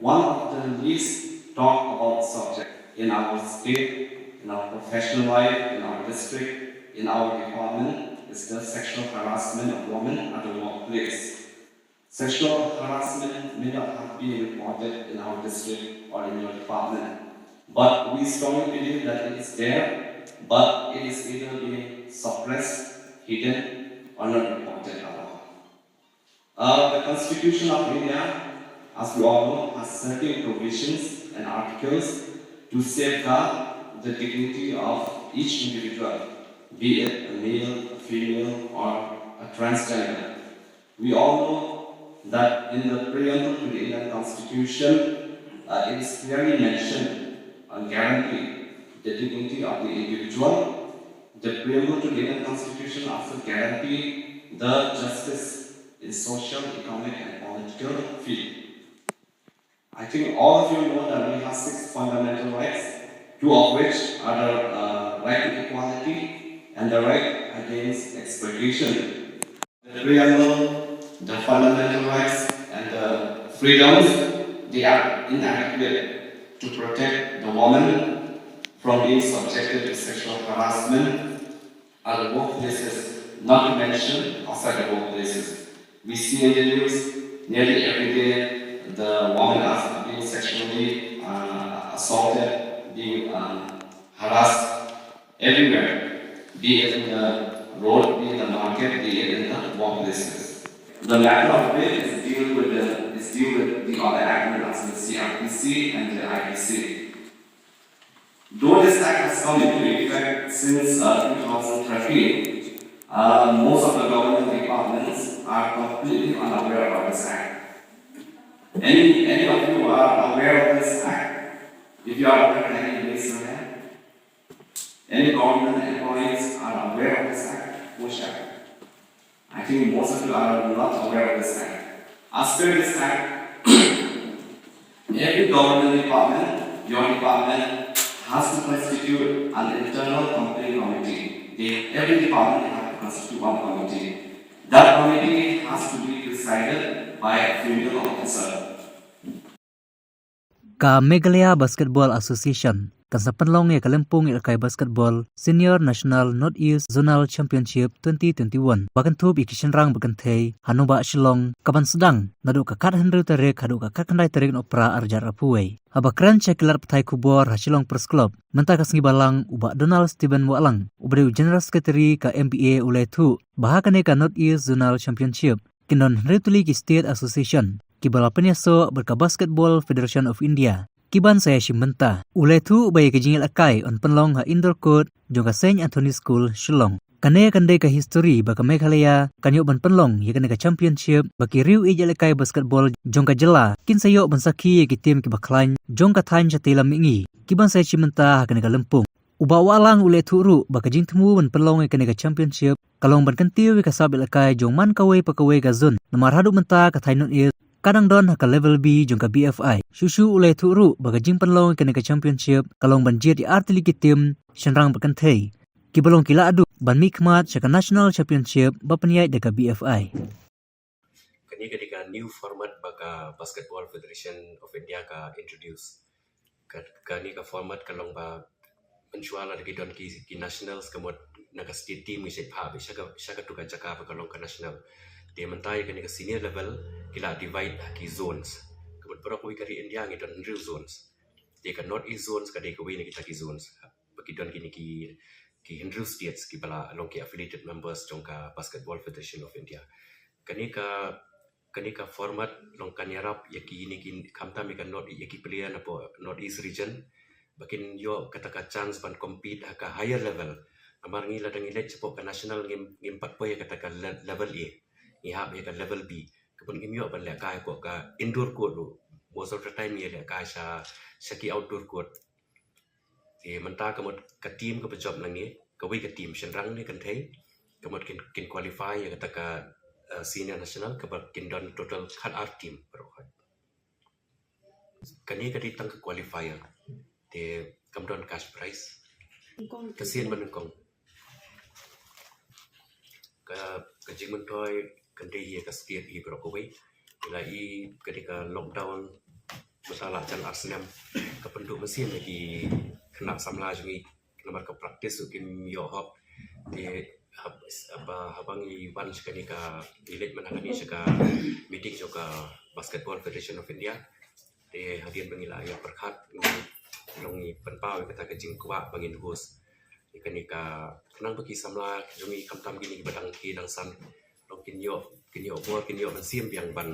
one of the least talked about subject in our state, in our professional life, in our district, in our department is the sexual harassment of women at the workplace. Sexual harassment may not have been reported in our district or in your department, but we strongly believe that it is there, but it is either being suppressed, hidden, or not reported at all. The Constitution of India, as we all know, has certain provisions and articles to safeguard the dignity of each individual, be it a male, a female, or a transgender. We all know that in the preamble to the Indian Constitution, it is clearly mentioned and guaranteed the dignity of the individual. The preamble to the Indian Constitution also guaranteed the justice in social, economic, and political field. I think all of you know that we have 6 fundamental rights, 2 of which are the right to equality and the right against exploitation. The preamble, the fundamental rights, and the freedoms, they are inadequate to protect the woman from being subjected to sexual harassment at the workplaces, not to mention outside the workplaces. We see in the news nearly every day the women are being sexually assaulted, being harassed everywhere, be it in the road, be it in the market, be it in the workplaces. The matter of it is deal with the other actors, the CRPC and the IPC. Though this act has come into effect since 2013, most of the government departments are completely unaware of this act. Any of you are aware of this act? If you are aware, can you raise your hand? Any government employees are aware of this act? Push act. I think most of you are not aware of this act. As per this act, Every government department, your department, has to constitute an internal complaint committee. Every department has to constitute one committee. That committee has to be presided by a female officer. Ka Meghalaya Basketball Association kasa penlong ya Kalimpong Ilkai Basketball Senior National Northeast Zonal Championship 2021 bakan tup ikishan rang bakan thei Hanuba Shillong kaban sedang nadu ka kat Henry Tarek hadu ka kat kandai Tarek opera arjar apuai abakran cekilar petai kubor Hashilong Press Club mentah kasngi balang uba Donald Stephen Walang ubri General Secretary ka MBA ulai tu bahakane ka Northeast Zonal Championship kinon Henry Tuli ki State Association kibala penyaso berka Basketball Federation of India kiban saya simbenta ulai tu bayi kejingil akai on penlong ha indoor court jongka Saint Anthony School Shillong kane kandai ka history baka Meghalaya kanyo ban penlong ya kane ka championship baki riu ijal akai basketball jongka jela kin sayo ban saki ki tim ki baklan jongka time chatila mingi kiban saya simbenta ha kane ka Lempung uba walang ulai tu ru baka jing temu ban penlong ya kane ka championship kalong ban kentiu ka sabil akai jongman kawai pakawai ka zon namar hadu menta ka Thainon is kadang don ka level B jongka BFI susu ulai turu baga jing penlong kene ka championship kalong banjir di artili ki tim shenrang berkanthei kibalong kila adu ban mikmat saka national championship bapaniai deka BFI kani ketika new format baka Basketball Federation of India ka introduce kani ka format kalong ba menjual lagi don ki nationals kemot naga state team ngi pa be saka tukan caka kalong ka national dia mentai kini ke senior level kila divide ki zones kemudian berapa kui kari India ngi don real zones dia kan north east zones kadai kui ni kita ki zones bagi don kini ki Hindu states ki bala along ki affiliated members jongka Basketball Federation of India kani ka format long kan yarap yaki ini ki kamta mi kan north yaki player na po north east region bakin yo kata chance ban compete ka higher level amar ngi ladang ilek cepo ka national ngim pat po ya kata level A ihap ya level B kepun kimyo ban lek kai ko ka indoor court lu most of the time ya lek kai sa ki outdoor court ti menta kemot ka team ka job nang ni ka wi ka team shenrang ni kan thei kemot kin qualify ya kata ka senior national ka kin don total cut our team pro kani ka ditang ka qualifier te kam don cash prize kasien banengkong ka jingmen toy kandai ya kastir i berokoi ilai ketika lockdown masalah jan Arsenal kependuk mesin lagi kena samla jungi kena ke praktis ukin yo hop di habangi wan ketika ilet menangani seka meeting juga Basketball Federation of India di hadian pengila ya berkat longi penpau kata kejing kuat bangin host ketika kenang bagi samla jungi kamtam gini badang ki dang san kinyo mensim yang ban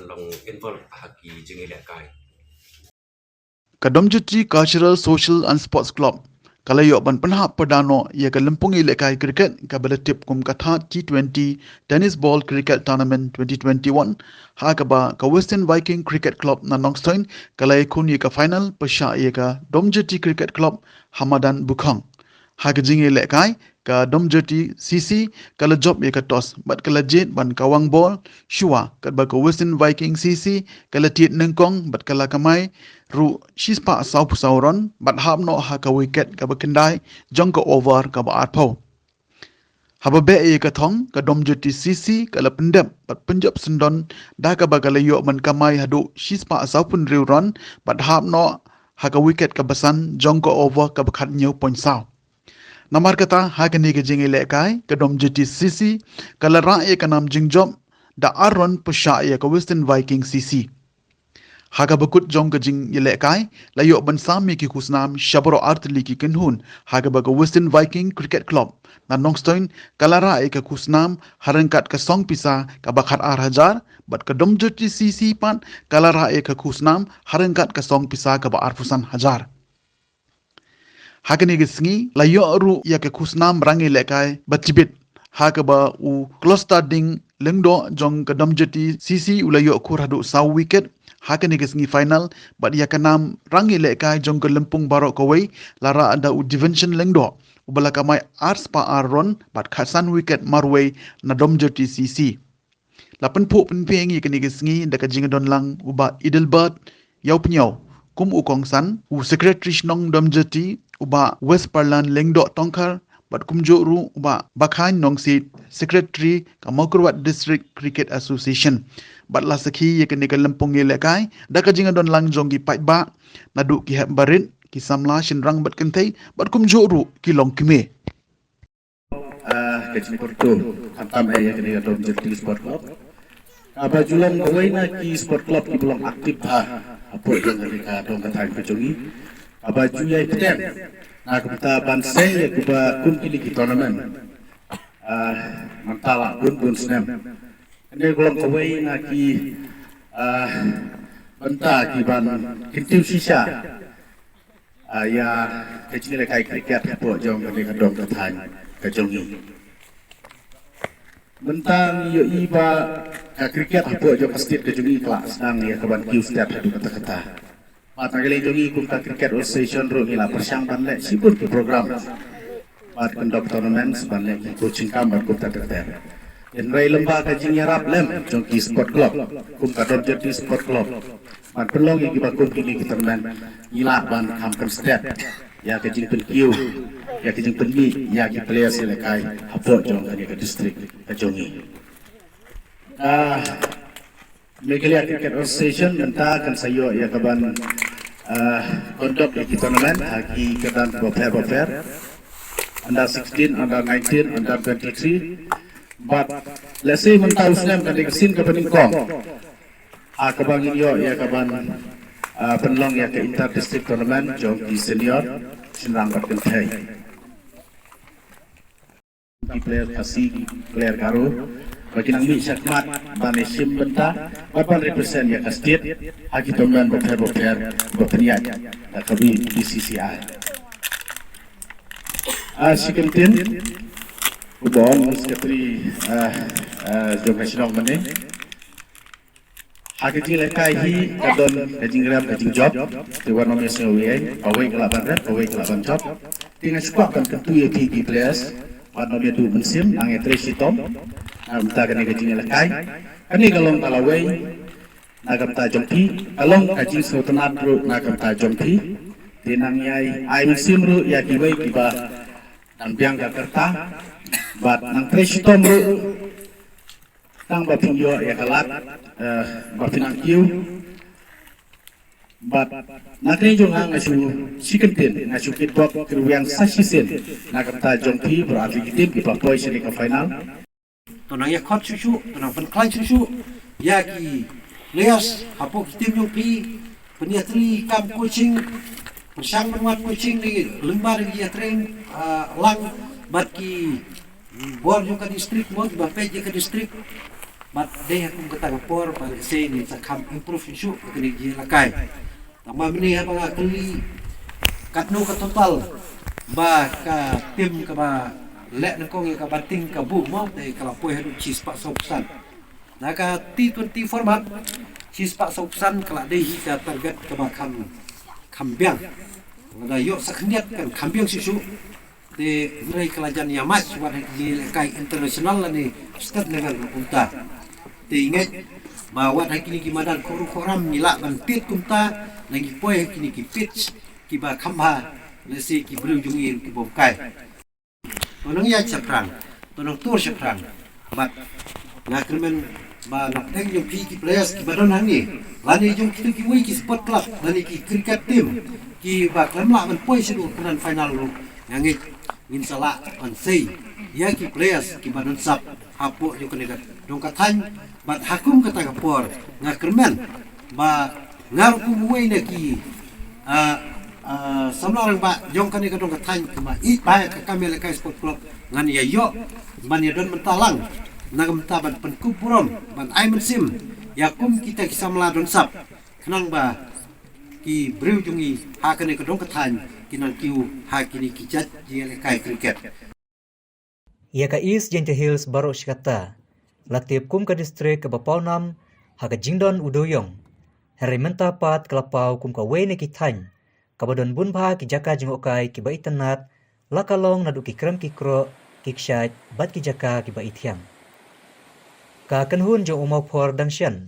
long involve haki jengi lekai Kadomjiti Cultural Social and Sports Club kalayo ban penhap perdano ia ke Lempung Ilekai Cricket ka beletip kum katha T20 Tennis Ball Cricket Tournament 2021 ha ka ba ka Western Viking Cricket Club na Nongstoin kalai kun ia ka final pasha ia ka Domjiti Cricket Club Hamadan Bukhang ha ka jingi lekai ka Domjiti CC kala job ia ka toss bat kala jet ban kawang ball shua kat ba ka Western Viking CC kala tiet nengkong bat kala kamai ru shispa sau pusauron bat hab no ha ka wicket ka ba kendai jong ka over ka ba arpau haba be ia ka thong ka Domjiti CC kala pendep bat penjap sendon da ka ba kala yo man kamai hadu shispa sau pun riu ron bat hab no ha ka wicket ka basan jong ka over ka ba khat new point sau Namar kata hakani ke jingi lekai ke Domjiti CC kala ra e kanam jingjob da aron pusha e ke Western Viking CC. Haka bakut jong ke jing lekai layo ban sami ki kusnam shabro artli ki kenhun haka ba ke Western Viking Cricket Club na Nongstoin kala ra e ke kusnam harangkat ke song pisa ka bakhat ar hajar bat ke Domjiti CC pan kala ra e ke kusnam harangkat ke song pisa ka ba arfusan hajar. Hakani gisngi layo ru ya ke kusnam rangi lekai batibit haka ba u klosta ding lengdo jong ke Domjiti CC ulayo kuradu saw wicket hakani gisngi final bat ya kanam rangi lekai jong ke Lempung Barok Kawai lara ada u dimension lengdo ubala kamai ars pa aron bat khasan wicket marway na Domjiti CC lapan po penpeng ye kini kesngi da kajing don lang uba Idelbert yau penyau kum ukong san u secretary nong dom jati uba West Parlan lengdo tongkar bat kum jo ru uba bakhan nong sit secretary Kamakurwat District Cricket Association bat la sakhi ye kini kalampong ye lekai da kajing don lang jong gi pai ba nadu ki hab barit ki samla shinrang bat kentai bat kum jo ru ki long kime kecil porto antam ayah kini ada menjadi sport club. Apa julang kawai na ki sport club ki belum aktif apa yang mereka dong kata kejongi. Apa juya iten na kita bansai ya kuba kum kini ki tournament. Mantala bun snap. Ini belum kawai na ki banta ki ban kintiu sisa. Ya kecil kai kriket apa jong kini dong kata kejongi. Bentang yo iba ka kriket apo jo kastit ke jungi kelas nang ya kaban kiu setiap hadu kata-kata. Pat nagale jungi kum ka kriket association ro ila persang banle sipun ke program. Pat kondok tournament banle coaching kamar kum kata-kata. En rai lemba ka jing yarap lem jongki sport club kum ka dorjeti sport club. Pat pelong iki ba kum kini tournament ila ban kam step ya ke jing pen kiu ya kijing penmi ya ki player selekai apo jong kani ke district kajongi Megalia Cricket Association menta kan sayo ya kaban conduct di tournament haki kedan bofer under 16 under 19 under 23 but let's say menta usnam kan kesin ke peningkong kabang yo ya kaban penlong ya ke inter district tournament jong di senior sinrang berkentai player kasih player karo bagi nang mi syakmat bani sim benta bapan represent ya ka state haki toman bofer bopeniat kabi BCCI sikentin ubon sekretari jong nasional mane haki lekai hi kadon kajing gram kajing job tuan nomi sewe away kelaban job tinggal suka kan tentu ya ki players pada dia tu musim ang etresi tom amta kani kajing lekai kani kalong kalawai nagam ta jompi kalong kajing sotanat ru nagam ta jompi tinang yai ai musim ru ya kiwai kiba nang biang Jakarta bat nang etresi tom ru tang ba pingyo ya kalat ba pinang kiu bat nakni jong hang asu sikentin asu kitbok kerwiang sasisen nakata jongpi berarti tim di papoi sini ke final tonang ya khot susu tonang pen klai susu ya ki leas apo tim jongpi peniatri kam coaching persang menguat coaching di lembar di train lang bat ki bor jo ka district mod ba pe ke district bat deh aku kata por pa se ni sakam improve susu kini ji lakai Tama mini apa nga kali katno ka total ba ka tim ka ba lek nangkong ka bating ka bu mo te kala poe hadu chis pak sopsan na ka T20 format chis pak sopsan kala dei ka target ka ba kambiang ada yo sakniat kan kambiang susu de ngai kala jan ya match wa di kai international ni stat level unta te ingat bahwa kini kimadan koram nila ban pit kumta nagi poe kini ki pitch ki ba khamba lesi ki bru jungi ki bomkai tonong ya chaprang tonong tur chaprang bat ngakrmen ba napteng yung ki players ki badon hangi lani yung ki wi ki sport club lani ki cricket team ki ba klamla ban poe sidu kunan final ru ngangi ngin sala on sei ya ki players ki badon sap hapo yung kene dong kathan bat hakum kata kapor ngakrmen ba ngaru kumuai lagi samla orang ba jong kani kadong katany kama I ba ka kami lekai sport club ngan ya yo ban ya don mentalang nagam taban pen kupurom ban ai mensim ya kum kita kisamla don sap kenang ba ki breu jungi ha kani kadong katany kinang kiu ha kini kijat ji lekai cricket ya ka East Gentle Hills baru shikata laktip kum ka district ka Bapalnam ha ka Jingdon Udoyong Herimenta pat kelapau kum ka wei ki thany kabadon bun bha ki jaka jingokai ki bai tanat lakalong nadu ki kram ki kro ki kshat bat ki jaka ki bai thiam Ka kanhun jong umau por dangshan.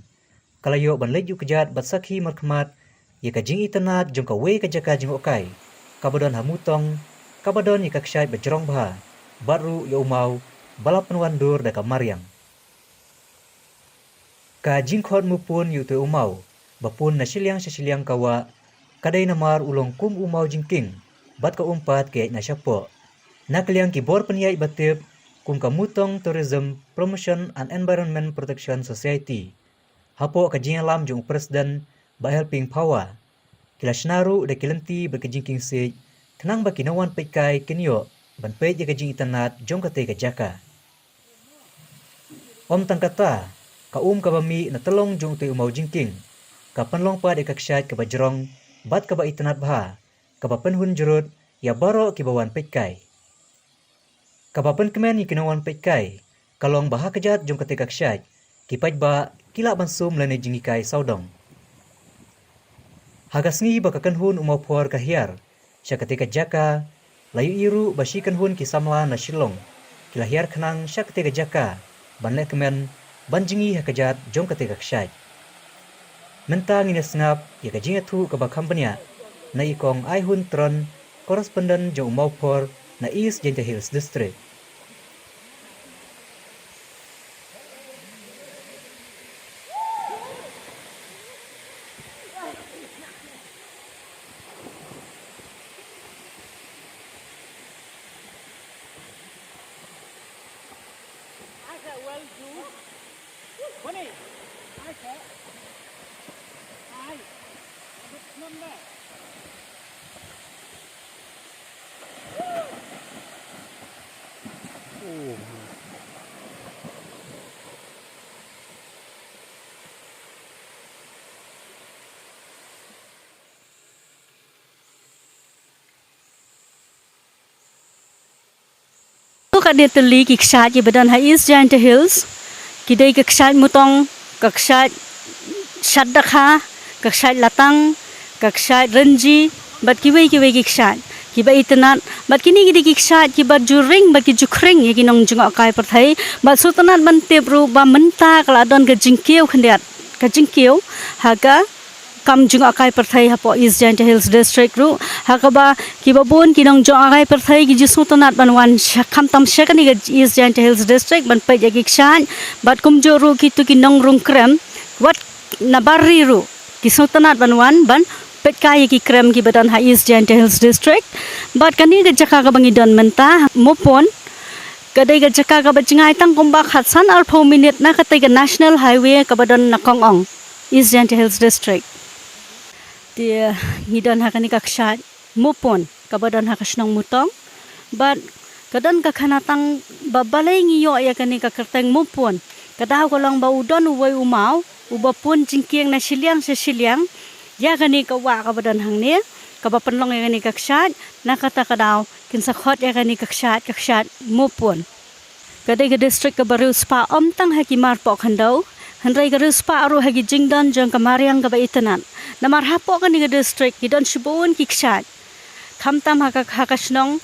Kalayo ban leju kejat bat sakhi markmat ye ka jing itanat jong ka we ka jaka jing okai. Kabadon hamutong kabadon ye ka ksyai bajrong bha. Baru ye umau balapan wandur da ka mariang. Ka jing khot mupun yu tu umau bapun na siliang kawa kadai namar ulong kum umau jingking bat ka umpat ke na syapo. Nakliang kibor peniai batip kum kamutong Tourism Promotion and Environment Protection Society. Hapo kajing alam jong presiden ba helping power. Kila senaru de kilenti berkejingking sej kenang ba kinawan pekai kenyo ban pej ye kajing itanat jong kate ka jaka. Om tangkata ka kabami na telong jong tu umau jingking. Ka panlong pa de kaksyat ka bajrong bat ka ba itanat bha. Ka ba penhun jurut ya baro ki bawan pekai. Kapapan kemen ni kinawan pekai, kalong baha kejat jong ketika ksyat, kipaj ba kila bansum lene jingikai saudong. Hagasngi ba kakanhun umau puar kahiar, sya ketika jaka, layu iru ba shikanhun kisamla na shilong, kila hiar kenang sya ketika jaka, banle kemen banjingi hakajat jong ketika ksyat. Mentang ini sengap, ya kajingat hu kaba kampanya, na ikong Aihun Tron, koresponden jong umau puar, na East Gentle Hills District. Kadai teli kiksat ye badan East Gentle Hills, kidai kiksat mutong, kiksat syadakha, kiksat latang, kiksat renji, bat kiwai kiksat, kiba itanat, bat kini kidi kiksat, kiba juring, bat ki jukring ye kinong jungok kai perthai, bat sultanat ban tebru ba menta kaladon ke jingkiu khendiat, ke jingkiu, haga kam jung akai perthai hapo East Gentle Hills District ru hakaba kibabun kinong jung akai perthai ki jisutonat banwan kam tam shakani ke East Gentle Hills District ban pe jagi kshan bat kumjo ru kitu kinong rung krem wat nabari ru kisutonat banwan ban pet kaya ki krem ki badan ha East Gentle Hills District bat kani ke jaka ka bangidon menta mopon kadai ke jaka ka bajingai tang kumbak hatsan alpho minute na katai ke National Highway ka badan nakongong East Gentle Hills District. Dia ngidon hakani kakshat mupon kabadon hakasnong mutong but kadan kakhanatang babalay ngiyo ya kani kakerteng mupon kadaw ko lang ba udon uway umaw ubapun jingkiang na silyang sa silyang ya kani kawa kabadon hangni kabapanlong ya kani kakshat nakata kadaw kinsakhot ya kani kakshat mupon kadai ke district kabaru spa omtang hakimar pok handaw Hendrai garus pa aru hagi jingdan jang kamariang kaba itanan. Namar hapo kan di district kidon shibun kikshat. Kamtam hakasnong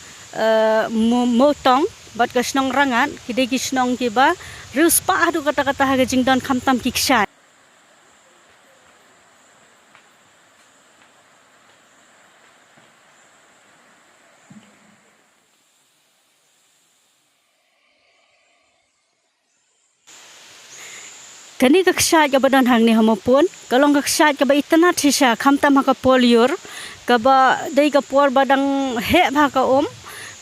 motong bat kasnong rangat kidai kisnong kiba rus pa adu kata-kata hagi jingdan kamtam kikshat. Kani kakshat ka badan hang ni hamopun kalong kakshat ka ba itanat sisa kamtam haka poliur ka ba dai ka por badang he bha ka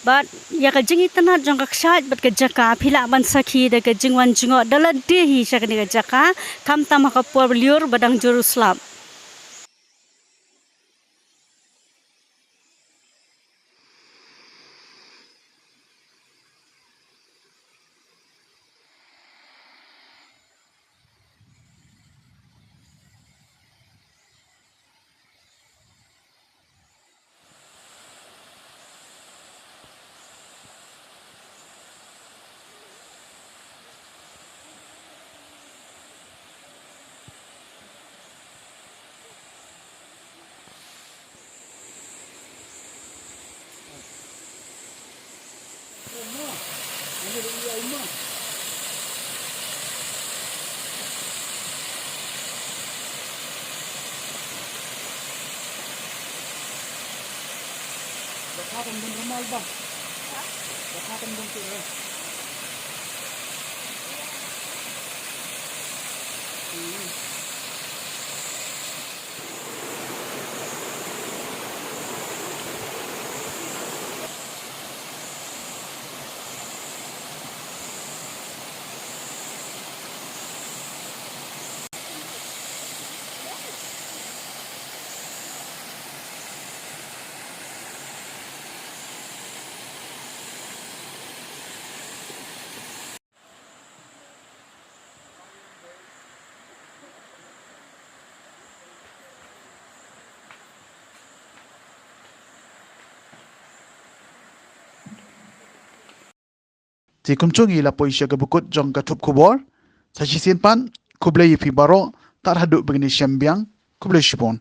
bat ya ka jing itanat jang kakshat bat ka jaka phila ban sakhi da ka jingwan jingo dalat de hi sa kani ka jaka kamtam haka poliur badang Jerusalem. Ti kumchungi la poisya gebukut jong katup kubor, sa sisin pan kublai fi baro tar haduk begini syambiang kublai shipon.